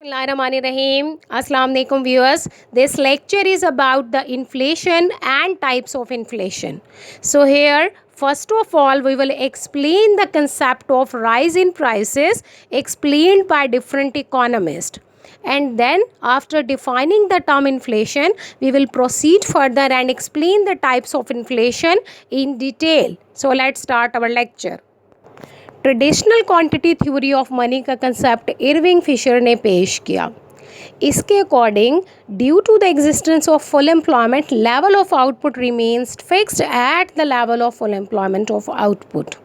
Bismillahirrahmanirrahim. Assalamu alaikum viewers. This lecture is about the inflation and types of inflation. So here first of all we will explain the concept of rise in prices explained by different economists. And then after defining the term inflation we will proceed further and explain the types of inflation in detail. So let's start our lecture. Traditional quantity theory of money का concept Irving Fisher ने पेश किया. इसके according due to the existence of full employment level of output remains fixed at the level of full employment of output.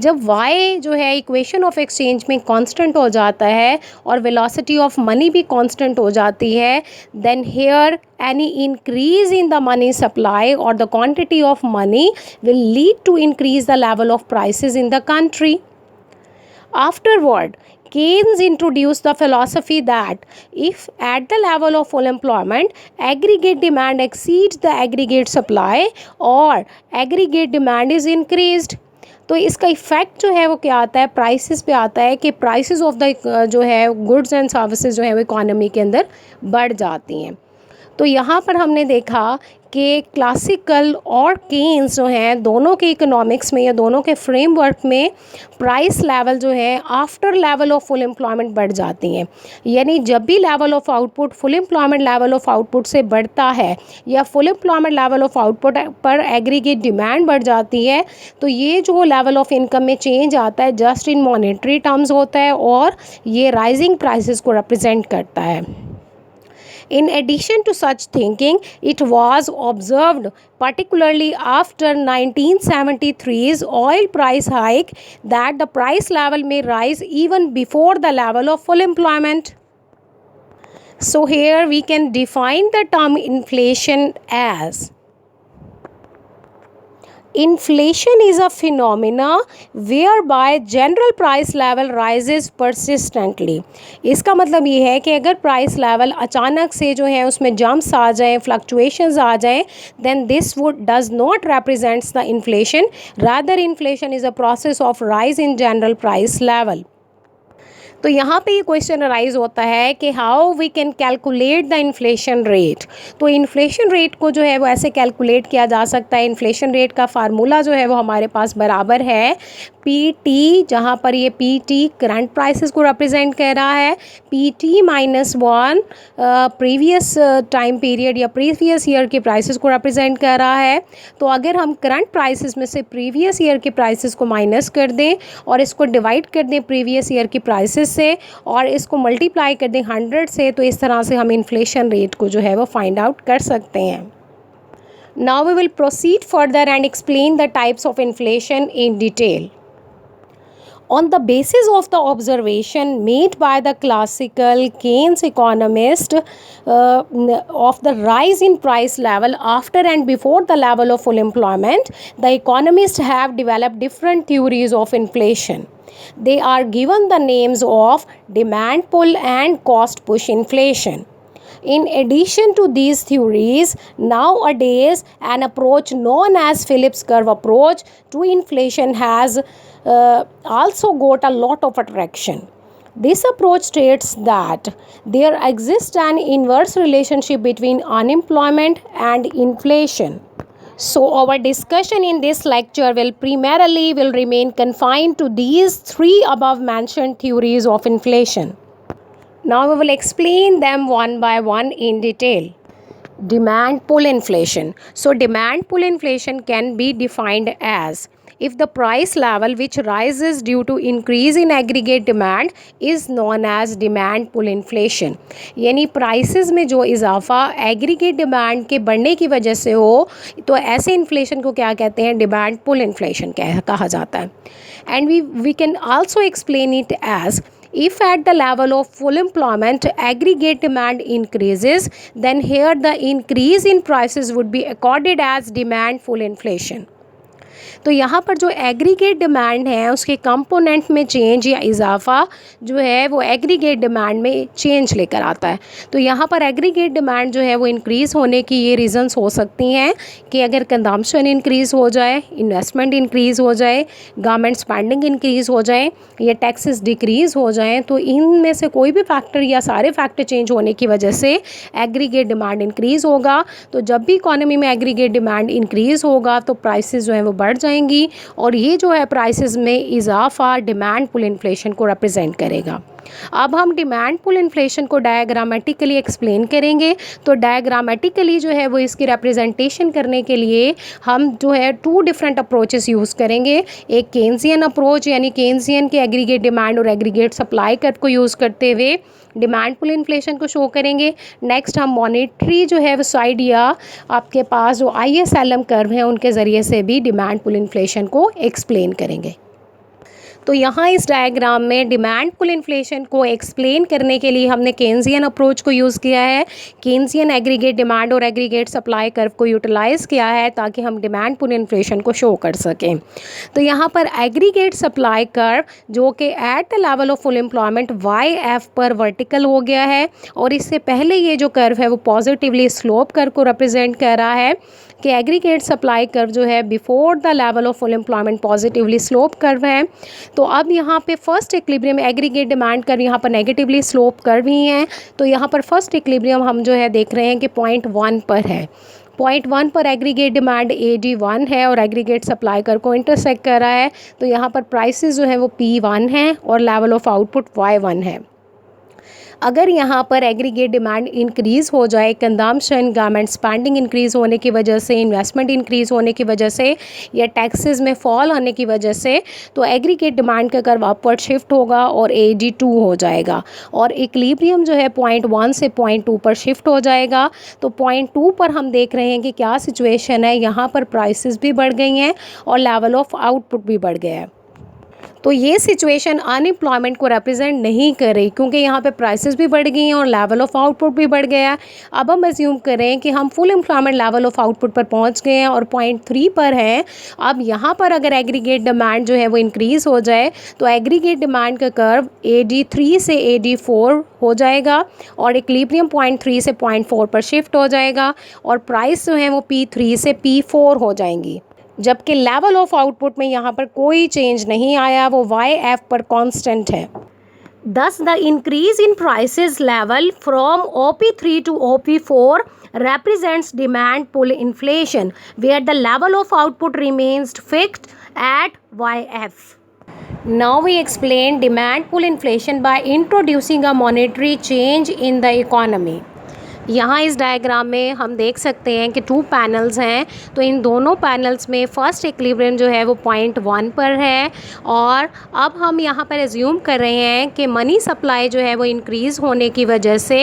जब y जो है equation of exchange में constant हो जाता है और वेलोसिटी ऑफ मनी भी कांस्टेंट हो जाती है, then here any increase in the money supply or the quantity of money will lead to increase the level of prices in the country. Afterward, Keynes introduced the philosophy that if at the level of full employment aggregate demand exceeds the aggregate supply or aggregate demand is increased, तो इसका effect जो है वो क्या आता है, prices पे आता है कि प्राइसेस ऑफ द जो है गुड्स एंड सर्विसेज जो है वो इकोनॉमी के अंदर बढ़ जाती हैं. तो यहाँ पर हमने देखा कि क्लासिकल और केन्स जो हैं दोनों के इकोनॉमिक्स में या दोनों के फ्रेमवर्क में प्राइस लेवल जो है after level of full employment बढ़ जाती हैं. यानी जब भी level of output full employment level of output से बढ़ता है या full employment level of output पर एग्रीगेट डिमांड बढ़ जाती है, तो ये जो लेवल ऑफ इनकम में चेंज आता है जस्ट इन मॉनेटरी टर्म्स होता है और ये राइजिंग प्राइसेस को रिप्रेजेंट करता है. In addition to such thinking, it was observed, particularly after 1973's oil price hike, that the price level may rise even before the level of full employment. So here we can define the term inflation as inflation is a phenomena whereby general price level rises persistently. इसका मतलब ये है कि अगर price level अचानक से जो है उसमें जंप्स आ जाएं, फ्लक्चुएशंस आ जाएं, then this would does not represents the inflation. Rather, inflation is a process of rise in general price level. तो यहाँ पे ये क्वेश्चन अराइज होता है कि how we can calculate the inflation rate. तो इन्फ्लेशन रेट को जो है वो ऐसे कैलकुलेट किया जा सकता है. इन्फ्लेशन रेट का फार्मूला जो है वो हमारे पास बराबर है पी टी, जहाँ पर ये पी टी करंट प्राइसेस को रिप्रेजेंट कर रहा है, P T -1 previous time period या प्रीवियस ईयर के प्राइसेस को रिप्रेजेंट कर रहा है. तो अगर हम करंट प्राइसेस में से प्रीवियस ईयर के प्राइसेस को माइनस कर दें और इसको डिवाइड कर दें प्रीवियस ईयर की प्राइसेस से और इसको मल्टीप्लाई कर दें 100 से, तो इस तरह से हम इन्फ्लेशन रेट को जो है वो फाइंड आउट कर सकते हैं. Now we will proceed further and explain the types of inflation in detail. On the basis of the observation made by the classical Keynes economist of the rise in price level after and before the level of full employment, the economists have developed different theories of inflation. They are given the names of demand pull and cost push inflation. In addition to these theories, nowadays an approach known as Phillips curve approach to inflation has also got a lot of attraction. This approach states that there exists an inverse relationship between unemployment and inflation. So our discussion in this lecture will remain confined to these three above mentioned theories of inflation. Now we will explain them one by one in detail. Demand pull inflation. So demand pull inflation can be defined as if the price level which rises due to increase in aggregate demand is known as demand pull inflation. यानी prices में जो इजाफा aggregate demand के बढ़ने की वजह से हो, तो ऐसे inflation को क्या कहते हैं, demand pull inflation कहा जाता है. And we can also explain it as if at the level of full employment aggregate demand increases, then here the increase in prices would be accorded as demand pull inflation. तो यहाँ पर जो aggregate demand है उसके component में change या इजाफा जो है वो एग्रीगेट डिमांड में चेंज लेकर आता है। तो यहाँ पर एग्रीगेट डिमांड जो है वो इंक्रीज़ होने की ये रीज़न्स हो सकती हैं कि अगर कंजम्पशन इंक्रीज़ हो जाए, इन्वेस्टमेंट इंक्रीज़ हो जाए, गवर्नमेंट स्पेंडिंग इंक्रीज़ हो जाए या टैक्सेस डिक्रीज़ हो जाएं, तो इनमें से कोई भी फैक्टर या सारे फैक्टर चेंज होने की वजह से एग्रीगेट डिमांड इंक्रीज़ होगा। तो जब भी इकोनॉमी में एग्रीगेट डिमांड इंक्रीज़ होगा तो प्राइसेस जो हैं वो बढ़ जाएंगी और ये जो है प्राइसेस में इजाफा डिमांड पुल इन्फ्लेशन को रिप्रेजेंट करेगा। अब हम डिमांड पुल इन्फ्लेशन को डायग्रामेटिकली एक्सप्लेन करेंगे। तो डायग्रामेटिकली जो है वो इसकी रिप्रेजेंटेशन करने के लिए हम जो है 2 डिफरेंट अप्रोचेस यूज़ करेंगे। एक केन्सियन अप्रोच यानी केन्सियन के एग्रीगेट डिमांड और एग्रीगेट सप्लाई कर्व को यूज़ करते हुए डिमांड पुल इन्फ्लेशन को शो करेंगे। नेक्स्ट हम मॉनेटरी जो है वो साइड या आपके पास जो ISLM कर्व है उनके ज़रिए से भी डिमांड पुल इन्फ्लेशन को एक्सप्लेन करेंगे। तो यहाँ इस डायग्राम में डिमांड पुल इन्फ्लेशन को एक्सप्लेन करने के लिए हमने केन्सियन अप्रोच को यूज़ किया है। केन्सियन एग्रीगेट डिमांड और एग्रीगेट सप्लाई कर्व को यूटिलाइज़ किया है ताकि हम डिमांड पुल इन्फ्लेशन को शो कर सकें। तो यहाँ पर एग्रीगेट सप्लाई कर्व जो कि eight the level of full employment YF पर वर्टिकल हो गया है और इससे पहले ये जो कर्व है वो पॉजिटिवली स्लोप कर्व को रिप्रेजेंट कर रहा है कि एग्रीगेट सप्लाई कर्व जो है before the level of full employment positively slope curve है। तो अब यहाँ पे first equilibrium aggregate demand curve यहाँ पर नेगेटिवली स्लोप कर्व ही हैं। तो यहाँ पर फर्स्ट इक्विलिब्रियम हम जो है देख रहे हैं कि 0.1 पर है। 0.1 पर एग्रीगेट डिमांड AD1 है और एग्रीगेट सप्लाई कर्व को इंटरसेक्ट कर रहा है। तो यहाँ पर प्राइसेस जो है वो P1 है और लेवल ऑफ आउटपुट Y1 है। अगर यहाँ पर एग्रीगेट डिमांड इंक्रीज़ हो जाए, कंजम्पशन गवर्नमेंट स्पेंडिंग इंक्रीज़ होने की वजह से, इन्वेस्टमेंट इंक्रीज़ होने की वजह से या टैक्सेस में फॉल होने की वजह से, तो एग्रीगेट डिमांड का कर्व अपवर्ड शिफ्ट होगा और AD2 हो जाएगा और इक्विलिब्रियम जो है 0.1 से 0.2 पर शिफ्ट हो जाएगा। तो 0.2 पर हम देख रहे हैं कि क्या सिचुएशन है, यहाँ पर प्राइसेस भी बढ़ गई हैं और लेवल ऑफ आउटपुट भी बढ़ गया है। तो ये सिचुएशन अनएम्प्लॉयमेंट को रिप्रेजेंट नहीं कर रही क्योंकि यहाँ पे प्राइसेस भी बढ़ गई हैं और लेवल ऑफ आउटपुट भी बढ़ गया है। अब हम एज्यूम करें कि हम full employment level of output पर पहुँच गए हैं और 0.3 पर हैं। अब यहाँ पर अगर एग्रीगेट डिमांड जो है वो इंक्रीज़ हो जाए तो एग्रीगेट डिमांड का कर्व AD3 से AD4 हो जाएगा और इक्विलिब्रियम 0.3 से 0.4 पर शिफ्ट हो जाएगा और प्राइस जो है वो P3 से P4 हो जाएंगी, जबकि लेवल ऑफ आउटपुट में यहाँ पर कोई चेंज नहीं आया, वो YF पर कांस्टेंट है। Thus the increase in prices level from OP3 to OP4 represents demand pull inflation where the level of output remains fixed at YF. Now we explain demand pull inflation by introducing a monetary change in the economy. यहाँ इस diagram में हम देख सकते हैं कि 2 panels हैं। तो इन दोनों पैनल्स में फर्स्ट इक्विलिब्रियम जो है वो 0.1 पर है और अब हम यहाँ पर एज्यूम कर रहे हैं कि मनी सप्लाई जो है वो इंक्रीज़ होने की वजह से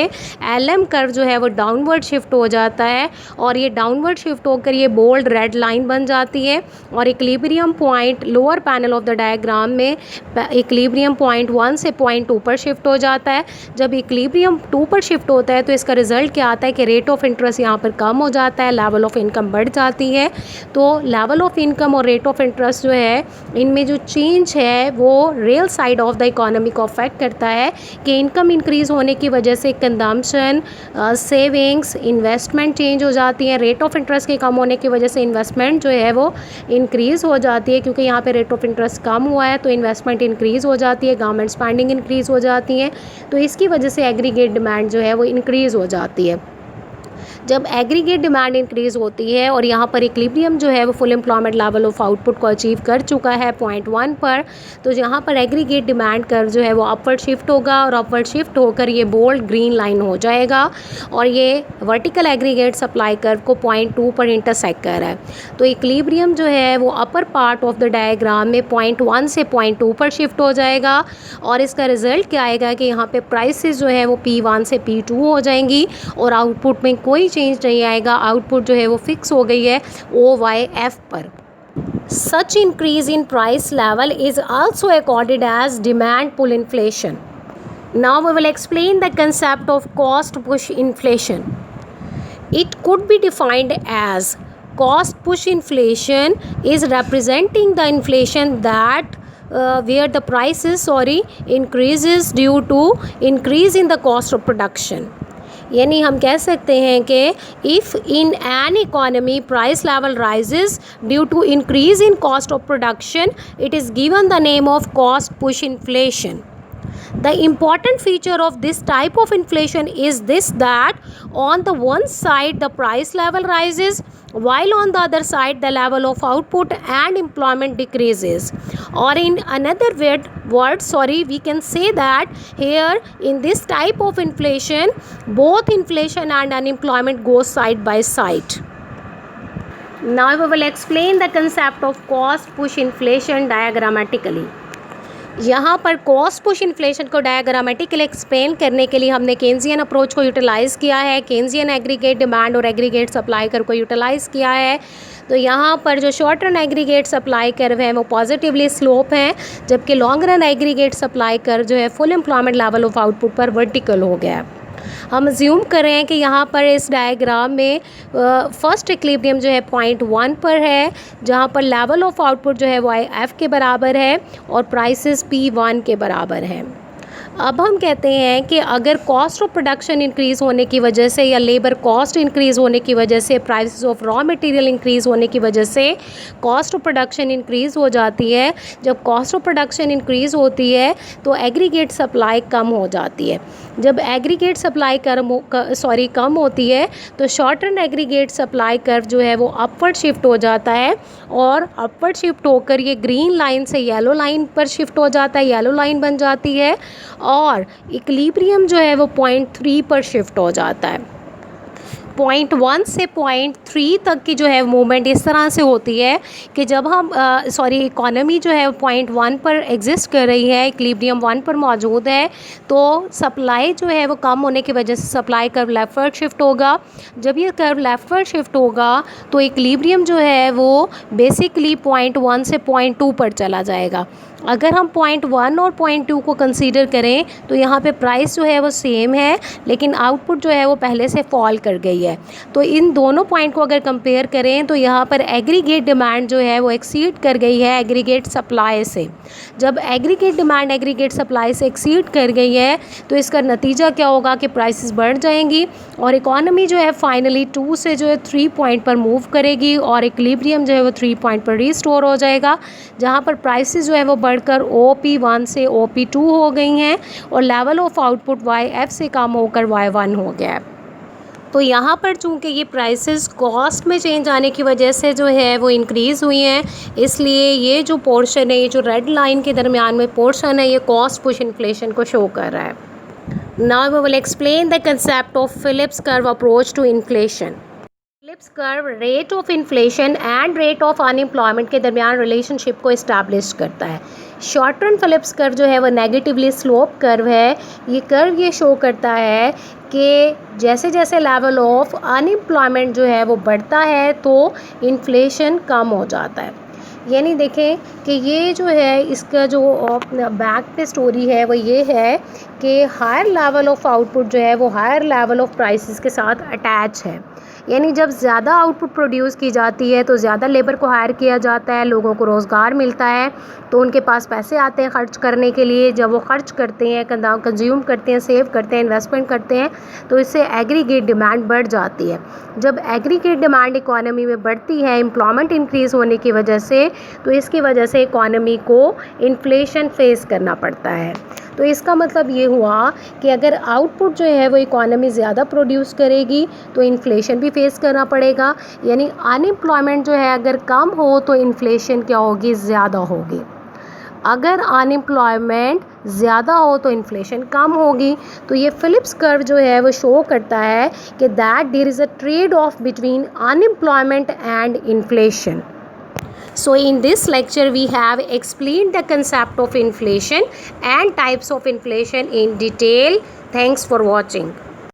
LM कर्व जो है वो डाउनवर्ड शिफ्ट हो जाता है और ये डाउनवर्ड शिफ्ट होकर ये बोल्ड रेड लाइन बन जाती है और equilibrium point lower panel of the diagram में इक्विलिब्रियम 0.1 से 0.2 पर शिफ्ट हो जाता है। जब इक्विलिब्रियम 2 पर शिफ्ट होता है तो इसका रिजल्ट क्या आता है कि रेट ऑफ इंटरेस्ट यहाँ पर कम हो जाता है, लेवल ऑफ इनकम बढ़ जाती है। तो लेवल ऑफ इनकम और रेट ऑफ इंटरेस्ट जो है इनमें जो चेंज है वो real side of the economy को अफेक्ट करता है कि इनकम इंक्रीज़ होने की वजह से कंजम्पशन, सेविंग्स, इन्वेस्टमेंट चेंज हो जाती है। रेट ऑफ इंटरेस्ट के कम होने की वजह से इन्वेस्टमेंट जो है वो इंक्रीज़ हो जाती है क्योंकि यहाँ पे रेट ऑफ इंटरेस्ट कम हुआ है तो इन्वेस्टमेंट इंक्रीज़ हो जाती है, गवर्नमेंट स्पेंडिंग इंक्रीज़ हो जाती है। तो इसकी वजह से एग्रीगेट डिमांड जो है वो इंक्रीज़ हो जाती है। जब एग्रीगेट डिमांड इंक्रीज़ होती है और यहाँ पर इक्विलिब्रियम जो है वो full employment level of output को अचीव कर चुका है 0.1 पर, तो यहाँ पर एग्रीगेट डिमांड कर्व जो है वो अपवर्ड शिफ्ट होगा और अपवर्ड शिफ्ट होकर ये बोल्ड ग्रीन लाइन हो जाएगा और ये वर्टिकल एग्रीगेट सप्लाई कर्व को 0.2 पर इंटरसेक्ट कर रहा है। तो इक्विलिब्रियम जो है वो upper part of the diagram में 0.1 से 0.2 पर शिफ्ट हो जाएगा और इसका रिजल्ट क्या आएगा कि यहाँ पे प्राइसेस जो है वो P1 से P2 हो जाएंगी और आउटपुट में कोई चेंज नहीं आएगा। आउटपुट जो है वो फिक्स हो गई है OYF पर। Such increase in price level is also accorded as demand pull inflation. Now we will explain the concept of cost push inflation. It could be defined as cost push inflation is representing the inflation that where the prices increases due to increase in the cost of production. यानी हम कह सकते हैं कि if in an economy price level rises due to increase in cost of production, it is given the name of cost push inflation. The important feature of this type of inflation is this, that on the one side the price level rises while on the other side the level of output and employment decreases. Or in another word, we can say that here in this type of inflation both inflation and unemployment go side by side. Now we will explain the concept of cost push inflation diagrammatically. यहाँ पर cost push inflation को diagrammatically explain करने के लिए हमने Keynesian approach को utilise किया है, केन्जियन एग्रीगेट डिमांड और एग्रीगेट सप्लाई कर्व को यूटिलाइज़ किया है. तो यहाँ पर जो short run aggregate supply curve है वो पॉजिटिवली स्लोप है, जबकि long run aggregate supply curve जो है full employment level of output पर वर्टिकल हो गया है. हम अज्यूम कर रहे हैं कि यहाँ पर इस डायग्राम में फर्स्ट इक्विलिब्रियम जो है पॉइंट 1 पर है, जहाँ पर लेवल ऑफ आउटपुट जो है वो एफ के बराबर है और प्राइसेस P1 के बराबर है. अब हम कहते हैं कि अगर कॉस्ट ऑफ प्रोडक्शन इंक्रीज़ होने की वजह से या लेबर कॉस्ट इंक्रीज़ होने की वजह से, prices of raw material increase होने की वजह से कॉस्ट ऑफ प्रोडक्शन इंक्रीज़ हो जाती है. जब कॉस्ट ऑफ प्रोडक्शन इंक्रीज़ होती है तो एग्रीगेट सप्लाई कम हो जाती है. जब एग्रीगेट सप्लाई कम होती है तो short run aggregate supply curve जो है वो अपवर्ड शिफ्ट हो जाता है और अपवर्ड शिफ्ट होकर ये ग्रीन लाइन से येलो लाइन पर शिफ्ट हो जाता है, येलो लाइन बन जाती है और इक्विलिब्रियम जो है वो पॉइंट 3 पर शिफ्ट हो जाता है. पॉइंट 1 से पॉइंट 3 तक की जो है मूवमेंट इस तरह से होती है कि जब हम इकोनॉमी जो है पॉइंट 1 पर एग्जिस्ट कर रही है, इक्विलिब्रियम 1 पर मौजूद है, तो सप्लाई जो है वो कम होने की वजह से सप्लाई कर्व लेफ्टवर्ड शिफ्ट होगा. जब ये कर्व लेफ्टवर्ड शिफ्ट होगा तो इक्विलिब्रियम जो है वो बेसिकली पॉइंट 1 से पॉइंट 2 पर चला जाएगा. अगर हम पॉइंट 1 और पॉइंट 2 को कंसीडर करें तो यहाँ पे प्राइस जो है वो सेम है, लेकिन आउटपुट जो है वो पहले से फॉल कर गई है. तो इन दोनों पॉइंट को अगर कंपेयर करें तो यहाँ पर एग्रीगेट डिमांड जो है वो एक्सीड कर गई है एग्रीगेट सप्लाई से. जब एग्रीगेट डिमांड एग्रीगेट सप्लाई से एक्सीड कर गई है तो इसका नतीजा क्या होगा कि प्राइसेस बढ़ जाएंगी और इकॉनमी जो है फाइनली 2 से जो है 3 पॉइंट पर मूव करेगी और इक्विलिब्रियम जो है वो 3 पॉइंट पर रिस्टोर हो जाएगा, जहाँ पर प्राइसेस जो है वो बढ़कर OP1 से OP2 हो गई हैं और लेवल ऑफ आउटपुट YF से कम होकर Y1 हो गया है. तो यहाँ पर चूँकि ये प्राइसेस कॉस्ट में चेंज आने की वजह से जो है वो इंक्रीज़ हुई हैं, इसलिए ये जो पोर्शन है, ये जो रेड लाइन के दरमियान में पोर्शन है, ये कॉस्ट पुश इन्फ्लेशन को शो कर रहा है. Now we will explain the concept of Phillips curve approach to inflation. Phillips curve rate of inflation and rate of unemployment के दरमियान रिलेशनशिप को इस्टेब्लिश करता है. शॉर्ट रन फिलिप्स कर्व जो है वो नेगेटिवली स्लोप कर्व है. ये कर्व ये शो करता है कि जैसे जैसे लेवल ऑफ अनएम्प्लॉयमेंट जो है वो बढ़ता है तो इन्फ्लेशन कम हो जाता है. यानी देखें कि ये जो है इसका जो बैक पे स्टोरी है वो ये है कि हायर लेवल ऑफ आउटपुट जो है वो हायर लेवल ऑफ प्राइसेस के साथ अटैच है. यानी जब ज़्यादा आउटपुट प्रोड्यूस की जाती है तो ज़्यादा लेबर को हायर किया जाता है, लोगों को रोज़गार मिलता है, तो उनके पास पैसे आते हैं ख़र्च करने के लिए. जब वो ख़र्च करते हैं, कंज्यूम करते हैं, सेव करते हैं, इन्वेस्टमेंट करते हैं, तो इससे एग्रीगेट डिमांड बढ़ जाती है. जब एग्रीगेट डिमांड इकोनॉमी में बढ़ती है एम्प्लॉयमेंट इंक्रीज़ होने की वजह से, तो इसकी वजह से इकोनॉमी को इन्फ्लेशन फेस करना पड़ता है. तो इसका मतलब ये हुआ कि अगर आउटपुट जो है वो इकोनॉमी ज़्यादा प्रोड्यूस करेगी तो इन्फ्लेशन भी फेस करना पड़ेगा. यानी अनएम्प्लॉयमेंट जो है अगर कम हो तो इन्फ्लेशन क्या होगी, ज़्यादा होगी. अगर अनएम्प्लॉयमेंट ज़्यादा हो तो इन्फ्लेशन कम होगी. तो ये फिलिप्स कर्व जो है वो शो करता है कि that there is a trade off between unemployment and inflation. So in this lecture we have explained the concept of inflation and types of inflation in detail. Thanks for watching.